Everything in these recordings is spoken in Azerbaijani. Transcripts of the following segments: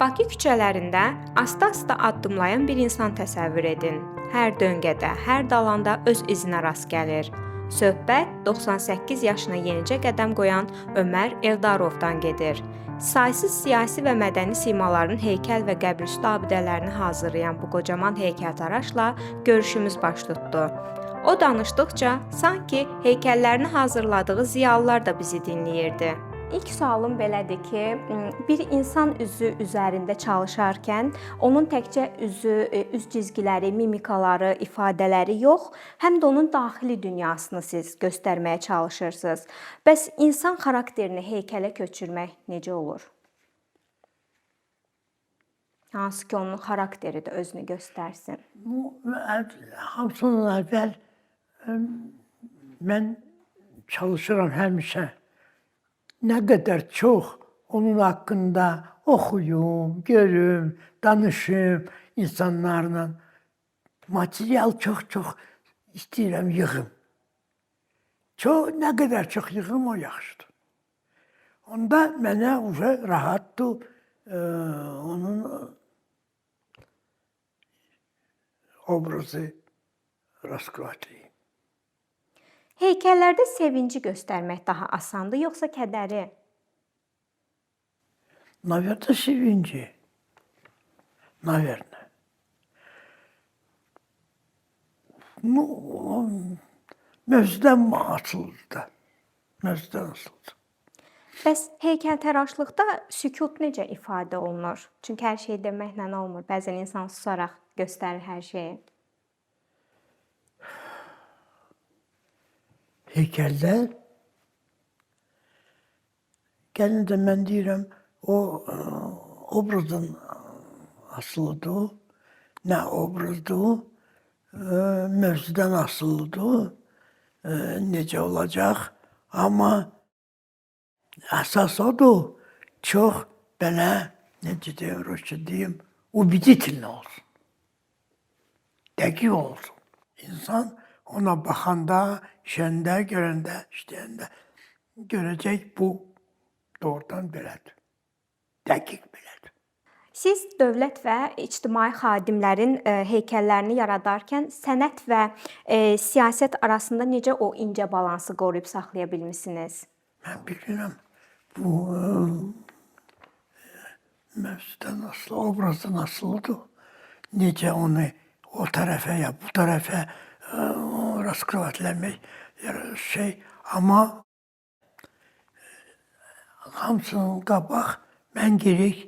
Bakı küçələrində asta-asta addımlayan bir insan təsəvvür edin. Hər döngədə, hər dalanda öz izinə rast gəlir. Söhbət 98 yaşına yenicə qədəm qoyan Ömər Eldarovdan gedir. Saysız siyasi və mədəni simaların heykəl və qəbrüstü abidələrini hazırlayan bu qocaman heykəltaraşla görüşümüz baş tutdu. O danışdıqca sanki heykəllərini hazırladığı ziyalılar da bizi dinləyirdi. İlk sualım belədir ki, bir insan üzü üzərində çalışarkən onun təkcə üzü, üz cizgiləri, mimikaları, ifadələri yox, həm də onun daxili dünyasını siz göstərməyə çalışırsınız. Bəs insan xarakterini heykələ köçürmək necə olur? Hansı ki, onun xarakteri də özünü göstərsin. Bu hamısından əvvəl mən çalışıram həmişə. Nə qədər çox onun haqqında oxuyum, görüm, danışım insanlarla. Material çox istəyirəm yığım. Nə qədər çox yığım o yaxşıdır. Onda mənə rahatdır onun obrazı raskıvatlayım. Heykəllərdə sevinci göstərmək daha asandır, yoxsa kədəri? Naverdə sevinci. Naverdə. Mövzudan asılıdır da. Mövzudan asılıdır. Bəs heykəltaraşlıqda sükut necə ifadə olunur? Çünki hər şey deməklə olmur. Bəzən insan susaraq göstərir hər şeyi. Heykəllər, gəlin də mən deyirəm, o obrazın asılıdır, nə obrazdır, mövzudan asılıdır, necə olacaq, amma əsas odur, çox belə, necə deyim, rusca deyim, убедительно olsun, dəqiq olsun. İnsan ona baxanda, işəndə, görəndə, işləyəndə görəcək bu doğrudan belədir. Dəqiq belədir. Siz dövlət və ictimai xadimlərin heykəllərini yaradarkən sənət və siyasət arasında necə o incə balansı qoruyub saxlaya bilmisiniz? Mən bilmirəm, bu mövzudan asılı, obrazdan asılıdır. Necə onu o tərəfə ya bu tərəfə raskıvatlamaq amma hamısının qabaq mən gerək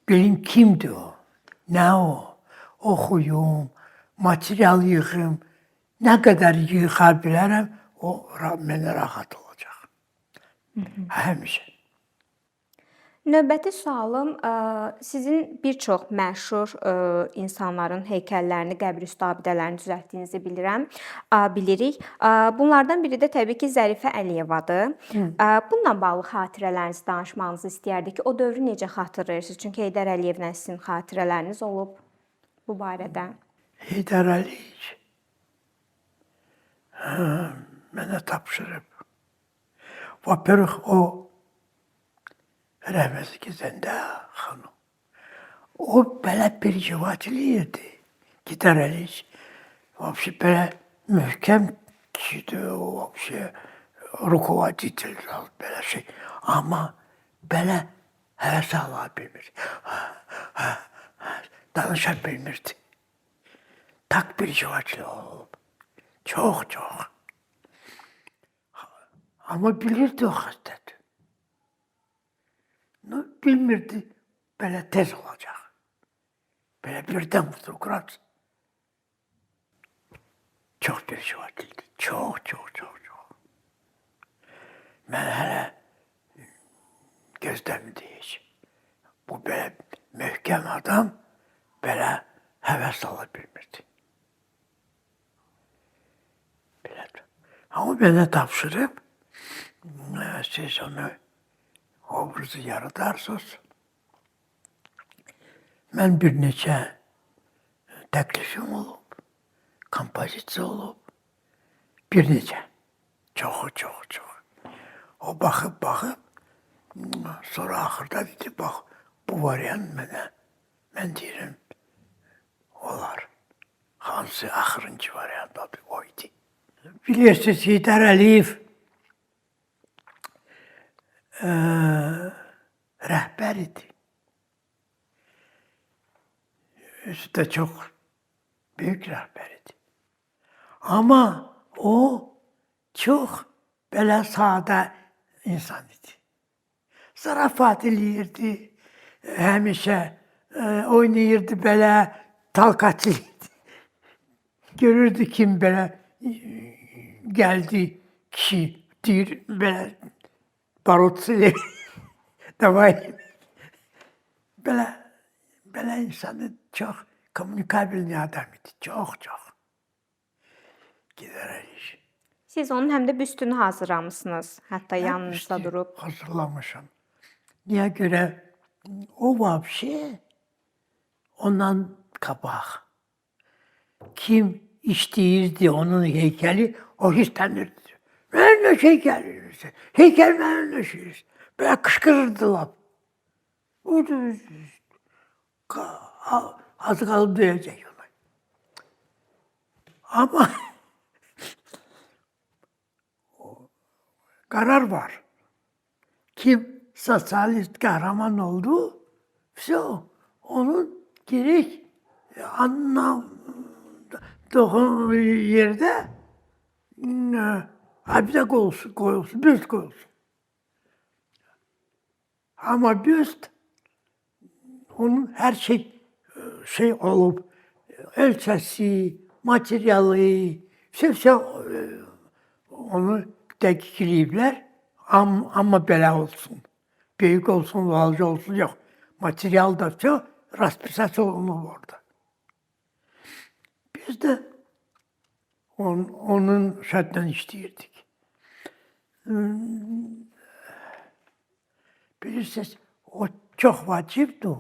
bilim kimdir o, nə o, oxuyum, material yığım, nə qədər yıxa bilərəm, o mənə rahat olacaq. Həmişə. Növbəti sualım, sizin bir çox məşhur insanların heykəllərini, qəbrüstü abidələrini düzəltdiyinizi bilirik. Bunlardan biri də təbii ki, Zərifə Əliyevadır. Bununla bağlı xatirələrinizi danışmağınızı istəyərdik ki, o dövrü necə xatırlayırsınız? Çünki Heydər Əliyevlə sizin xatirələriniz olub bu barədə. Heydər Əliyev mənə tapşırıb. Vapörük o rəhməsi gezəndə xanım. O belə bir cəvatiliydi. Heydər Əliyev. Vəbşi belə möhkəm kişidir. O vəbşi rukovodитель belə şey. Amma belə həvəs ala bilmir. Danışa bilmirdi. Tak bir cəvatil olub. Çox. Amma bilirdi o xəstədir. Bilmirdi, belə tez olacaq. Belə birdən fotoqraf. Çox bir cəvatildir. Çox. Mən hələ gözləmirdi heç. Bu belə möhkəm adam belə həvəs ala bilmirdi. Belədir. Amma mənə tapşırıb, siz onu obrazı yaradarsınız. Mən bir neçə təklifim olub, kompozisiya olub, bir neçə, çox. O baxıb, sonra axırda dedi, bax, bu variant mənə, mən deyirəm, olar. Hansı axırıncı variant o idi. Bilirsiniz, Heydər Əliyev rəhbər idi. Özü də çox böyük rəhbər idi. Amma o çox belə sadə insan idi. Zarafat eləyirdi, həmişə oynayırdı belə, talkaçı idi. Görürdü kim belə gəldi kişi, deyir belə barotçu davay. Belə insanı çox kommunikabilni adam idi, çox. Gedərək. Siz onun həm də büstünü hazırlamışsınız, hətta yanınızda durub. Hazırlamışam. Niyə görə o vəbşi ondan qabaq. Kim işləyirdi onun heykəli, o hissənirdi. Mənimlə heykəl edirsən, heykəl mənimlə şeyirsən. Belə qışqırırdılar. Az qalıb döyəcək onu. Amma karar var. Kim sosyalist kahraman oldu, onun gerek anladığı yerde abide koyulsun, büst koyulsun. Ama büst onun her şey olup ölçesi, materyali, onu dəqiqləyiblər, amma belə olsun. Böyük olsun, valcı olsun, yox. Material da çox, raspисası olunur orada. Biz də onun şərtlə işləyirdik. Bilirsiniz, o çox vacibdir.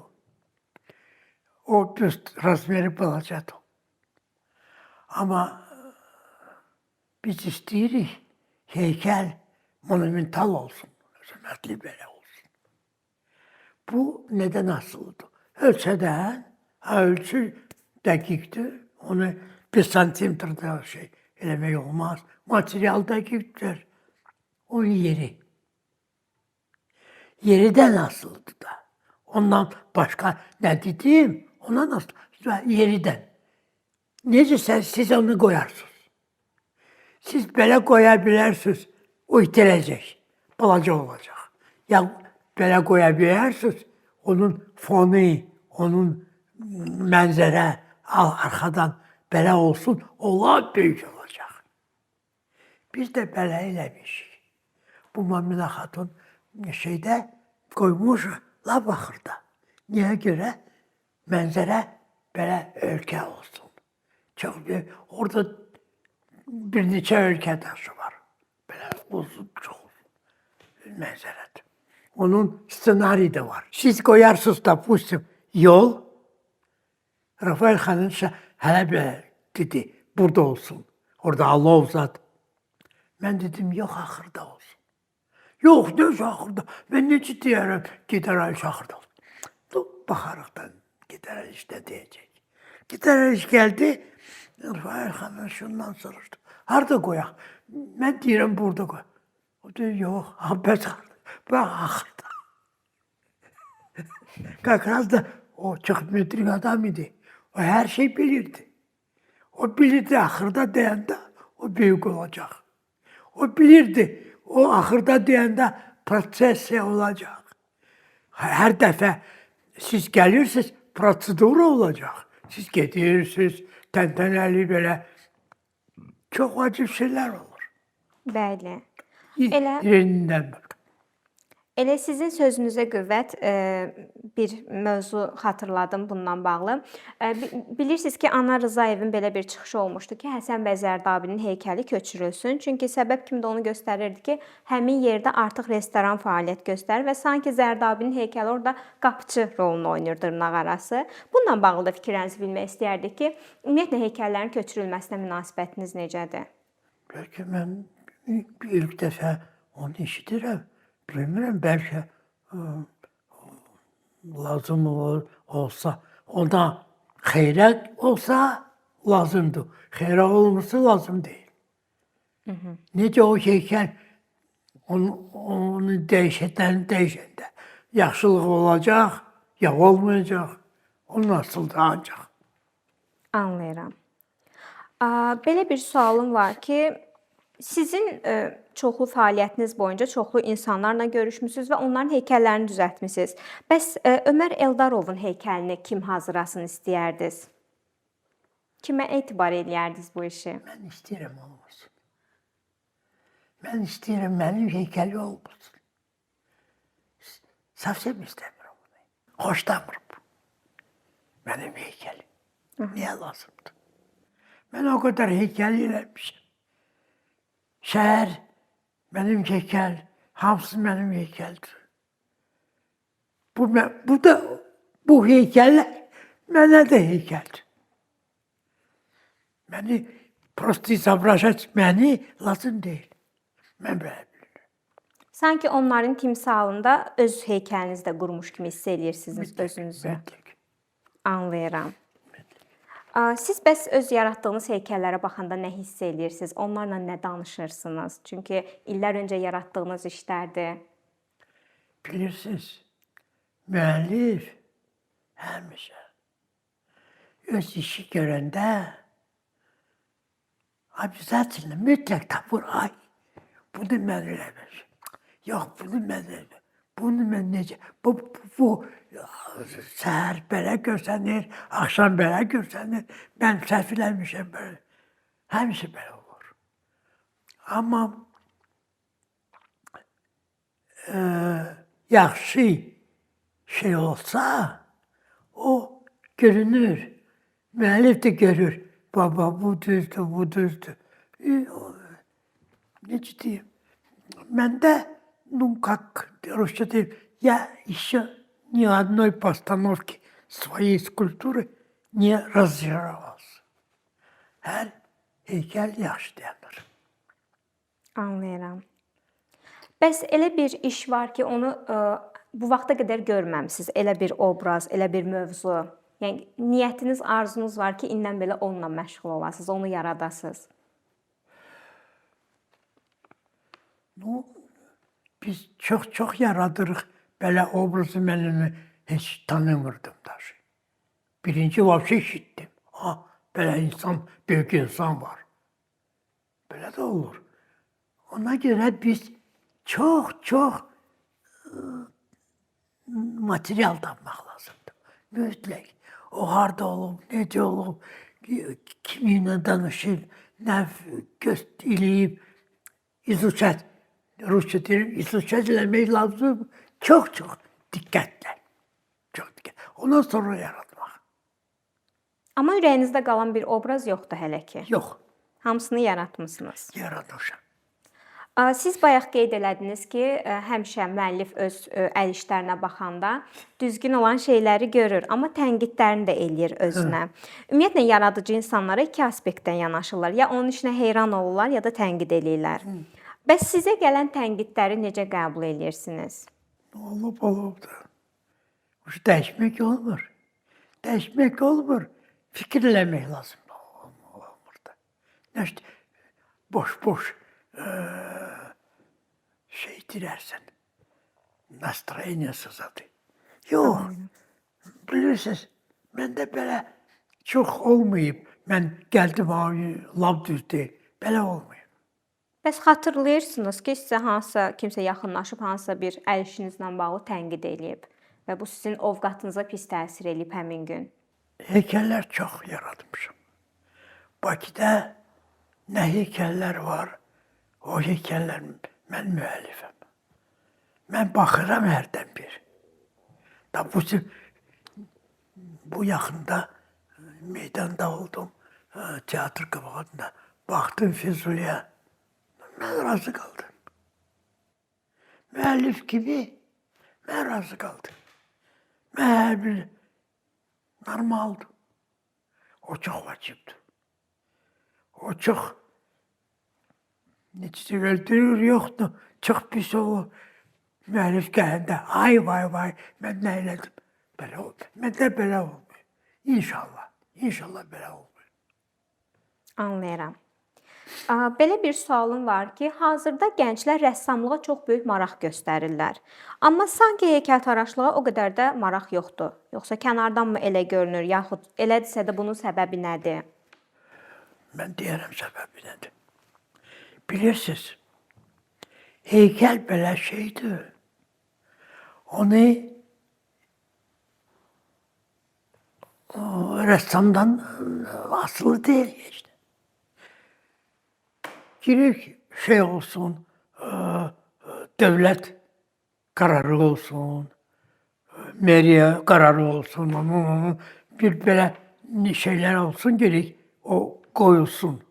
O büst razmeri balacadır. Amma biz istəyirik, heykəl monumental olsun, hörmətli belə olsun. Bu nədən asılıdır? Ölçədən, ölçü dəqiqdir, onu 1 santimetrdə eləmək olmaz. Material dəqiqdir, onun yeri. Yeridən asılıdır da. Ondan başqa nə dedim, ondan asılıdır, yeridən. Necəsə siz onu qoyarsınız. Siz belə qoya bilərsiniz, o itirəcək, balaca olacaq. Ya belə qoya bilərsiniz, onun fonu, onun mənzərə arxadan belə olsun, onlar böyük olacaq. Biz də belə eləmişik. Bu Maminə xatun qoymuş lap axırda. Niyə görə? Mənzərə belə ölkə olsun. Çox böyük. Orada bir neçə ölkə daşı var. Belə uzun, çox uzun mənzərədir. Onun ssenari de var. Siz koyarsınız da pustim yol. Rafael xanım hələ belə dedi, burada olsun. Orada Allah uzat. Mən dedim, yox, axırda olsun. Yox, necə axırda? Mən necə deyərəm, Heydər Əliyev axırda olsun. Baxarıqdan Heydər Əliyev də deyəcək. Heydər Əliyev gəldi, Rafael xanım şundan soruşdu. Harada qoyaq? Mən deyirəm, burada qoy. O deyir, yox, bəs axırda. Bax, axırda. Kakraz da o çox müdrik adam idi. O hər şey bilirdi. O bilirdi, axırda deyəndə o böyük olacaq. O bilirdi, o axırda deyəndə proses olacaq. Hər dəfə siz gəlirsiniz, prosedura olacaq. Siz gedirsiniz, təntənəli belə çox acib şeylər olur. Bəli. Yerindən bax. Elə sizin sözünüzə qüvvət bir mövzu xatırladım bundan bağlı. Bilirsiniz ki, Anar Rzayevin belə bir çıxışı olmuşdu ki, Həsən bəy Zərdabinin heykəli köçürülsün. Çünki səbəb kimi də onu göstərirdi ki, həmin yerdə artıq restoran fəaliyyət göstərir və sanki Zərdabinin heykəli orada qapıçı rolunu oynayır dırnaqarası. Bununla bağlı da fikirlərinizi bilmək istəyərdik ki, ümumiyyətlə heykəllərin köçürülməsinə münasibətiniz necədir? Bəlkə mən ilk dəfə onu eşidirəm. Bilmirəm, bəlkə lazım olsa, ona xeyrə olsa lazımdır. Xeyrə olmasa lazım deyil. Necə o heykəl onu dəyişəndə yaxşılıq olacaq, ya olmayacaq. O nasıldır ancaq. Anlayıram. Belə bir sualım var ki, sizin çoxlu fəaliyyətiniz boyunca çoxlu insanlarla görüşmüsüz və onların heykəllərini düzəltmisiniz. Bəs Ömər Eldarovun heykəlini kim hazırlasın istəyərdiniz? Kimə etibar eləyərdiniz bu işi? Mən istəyirəm olmasın. Mən istəyirəm mənim heykəli olmasın. Savsem istəmirəm onu. Xoşlamıram. Mənim heykəlim. Niyə lazımdır? Mən o qədər heykəl eləmişəm. Şəhər mənim heykəl, hamısı mənim heykəldir. Bu heykəller mənə də heykəldir. Məni prosto izobraziyat məni lazım deyil. Mən belə bilirəm. Sanki onların timsalında öz heykəlinizi də qurmuş kimi hiss eləyirsiniz özünüzü. Mütləq. Anlayıram. Siz bəs öz yaratdığınız heykəllərə baxanda nə hiss eləyirsiniz? Onlarla nə danışırsınız? Çünki illər öncə yaratdığınız işlərdir. Bilirsiniz, müəllif həmişə öz işi görəndə обязательно mütləq tapır. Ay, bunu mən eləmişim. Yox, bunu mən necə? Bu səhər belə görsənir, axşam belə görsənir. Mən səhv eləmişəm belə. Həmişə belə olur. Amma yaxşı şey olsa, o görünür. Müəllif də görür. Baba, bu düzdür, bu düzdür. Necə deyim? Məndə, как Rusça deyim, я еще ни одной постановки своей скульптуры не разочаровался. Hər heykəl yaxşı dayanır. Anlayıram. Bəs elə bir iş var ki, onu bu vaxta qədər görməmisiniz. Elə bir obraz, elə bir mövzu. Yəni niyyətiniz, arzunuz var ki, indən belə onunla məşğul olasınız, onu yaradasınız. Biz çox yaradırıq. Belə obrazı mən heç tanımırdım daşı. Birinci vapşe işittim. Belə insan, böyük insan var. Belə də olur. Ona görə biz çox material tapmaq lazımdır. Mütləq. O harda olub, necə olub, kiminlə danışır, nə eləyib, izuşat. Rusça deyirəm, izuşat eləmək lazım. Çox diqqətlə. Çox diqqətlə. Ondan sonra yaratmaq. Amma ürəyinizdə qalan bir obraz yoxdur hələ ki. Yox. Hamısını yaratmısınız. Yaratmışam. Siz bayaq qeyd elədiniz ki, həmişə müəllif öz əl işlərinə baxanda düzgün olan şeyləri görür, amma tənqidlərini də eləyir özünə. Ümumiyyətlə yaradıcı insanlara iki aspektdən yanaşırlar. Ya onun işinə heyran olurlar, ya da tənqid eləyirlər. Bəs sizə gələn tənqidləri necə qəbul edirsiniz? Olub da. Dəyişmək olmur. Dəyişmək olmur. Fikir eləmək lazım. Olmur da. İşte boş şey dirərsən. Nastroyeniyasız adı. Yox. Bilirsiniz, məndə belə çox olmayıb. Mən gəldim, lab düz deyil. Belə olmayıb. Bəs xatırlayırsınız ki, sizə kimsə yaxınlaşıb hansısa bir əl işinizlə bağlı tənqid eləyib və bu sizin ovqatınıza pis təsir eləyib həmin gün? Heykəllər çox yaratmışam. Bakıda nə heykəllər var, o heykəllər mən müəllifəm. Mən baxıram hərdən bir. Bu yaxında meydanda oldum, teatr qabağında. Baxdım Füzuliyə. Mən razı qaldım. Müəllif kimi mən razı qaldım. Mən hər bir normaldır. O çox vacibdir. O çox necə öldürür, yoxdur. Çox pis olur. Müəllif gələndə, ay vay, mən nə elədim? Belə oldu. Məndə belə olmuyor. İnşallah. İnşallah belə olmuyor. Anlayıram. Belə bir sualım var ki, hazırda gənclər rəssamlığa çox böyük maraq göstərirlər. Amma sanki heykəltaraşlığa o qədər də maraq yoxdur. Yoxsa kənardanmı elə görünür, yaxud elədirsə də bunun səbəbi nədir? Mən deyərəm səbəbi nədir. Bilirsiniz, heykəl belə şeydir. Onu rəssamdan asılı deyil işte. Gerek şey olsun, devlet kararı olsun, meriye kararı olsun, bir böyle şeyler olsun gerek o koyulsun.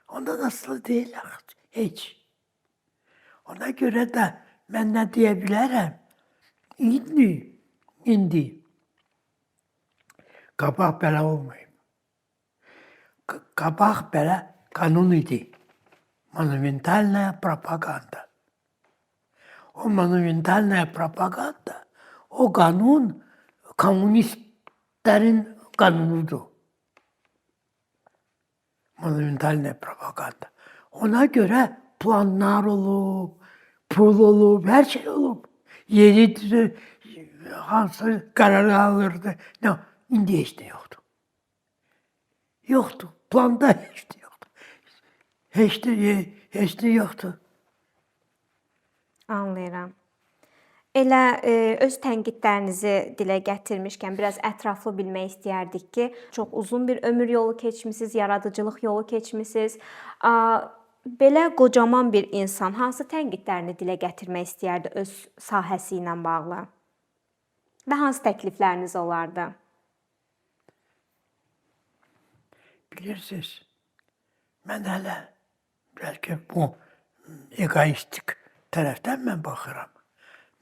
Ondan asılı değil hiç. Ona göre de ben ne diyebilirim? İndi. Kabak belə olmayıb. Kabak belə kanun idi. Monumentalная propaganda. O monumentalная propaganda, o kanun komünistlerin kanunudur. Monumentalная propaganda. Ona göre planlar olub, pul olub, her şey olub. Yeri hansı kararı alırdı. Ne? İndi heç nə yoxdur. Yoxdur. Planda heç nə yoxdur. Heç nə yoxdur. Anlayıram. Elə öz tənqidlərinizi dilə gətirmişkən biraz ətraflı bilmək istəyərdik ki, çox uzun bir ömür yolu keçmisiniz, yaradıcılıq yolu keçmisiniz. Belə qocaman bir insan hansı tənqidlərini dilə gətirmək istəyərdi öz sahəsi ilə bağlı? Və hansı təklifləriniz olardı? Bilirsiniz, mən hələ bəlkə bu egoistik tərəfdən mən baxıram.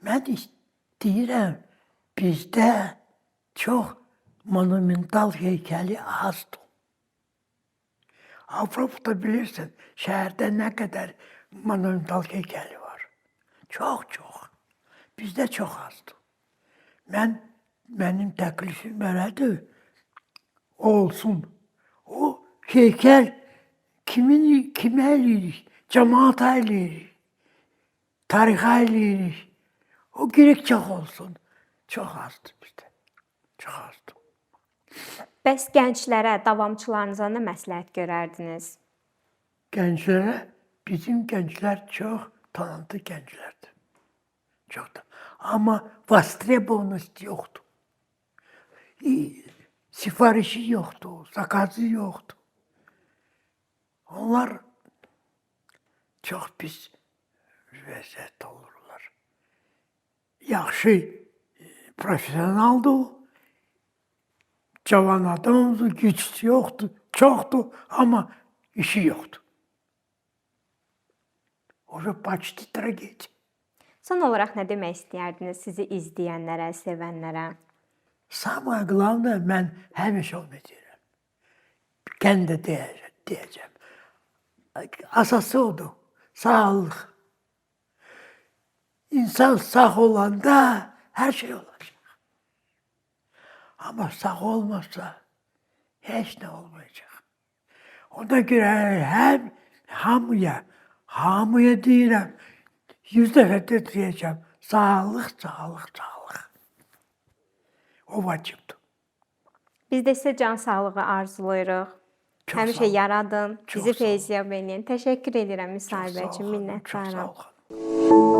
Mən istəyirəm, bizdə çox monumental heykəli azdır. Avropada bilirsin, şəhərdə nə qədər monumental heykəli var. Çox. Bizdə çox azdır. Mənim təklifim belədir, olsun. O heykəl kimə eləyirik? Cəmaata eləyirik. Tarixə eləyirik. O gerek çox olsun. Çox azdır bizdə. Çox azdır. Bəs gənclərə, davamçılarınıza nə məsləhət görərdiniz? Gənclərə, bizim gənclər çox talantlı gənclərdir. Çoxdur. Amma vasitrebunost yoxdur. Sifarişi yoxdur, zakazı yoxdur. Onlar çox pis vəziyyətdə olurlar. Yaxşı profesionaldır, cavan adamdır, güc yoxdur, çoxdur, amma işi yoxdur. Orada почти tragediya. Son olaraq nə demək istəyərdiniz sizi izləyənlərə, sevənlərə? Самое главное, mən həmişə onu deyirəm. Gən də deyəcəm. Asası odur, sağlıq. İnsan sağ olanda hər şey olacaq. Amma sağ olmazsa heç nə olmayacaq. Ona görə həm hamıya deyirəm, 100 dəfə də deyəcəm, sağlıq. O vacibdir. Biz də sizə can sağlığı arzulayırıq. Çox Həmişə sağ olun. yaradın, Çox bizi sağ olun. feyziyab eləyin. Təşəkkür edirəm müsahibə üçün, Çox sağ minnətdaram. olun.